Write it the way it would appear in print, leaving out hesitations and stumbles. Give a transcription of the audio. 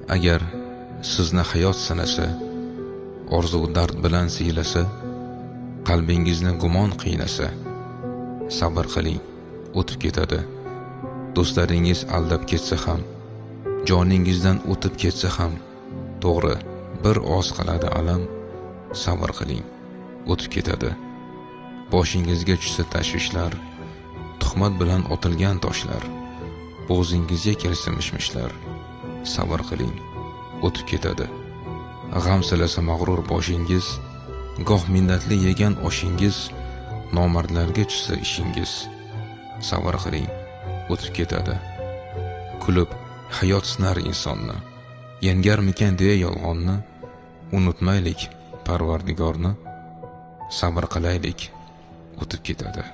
Agar sizni hayot sinasa, orzu dard bilan siylasa, qalbingizni gumon qiynasa, sabr qiling, o'tib ketadi. Do'stlaringiz aldab ketsa ham, joningizdan o'tib ketsa ham, to'g'ri, bir oz qiladi alam, sabr qiling, o'tib ketadi. Boshingizga tushsa tashvishlar, tuhmat bilan otilgan toshlar, bo'g'zingizga kelsa mishmishlar, sabr qiling, o'tib ketadi. G'am silasa mag'rur boshingiz, goh minnatli yegan oshingiz, nomardlarga tushsa ishingiz, sabr qiling, o'tib ketadi. Kulib hayot sinar insonni, yengarmikan deya yolg'onni, unutmaylik Parvardigorni, sabr qilaylik, o'tib ketadi.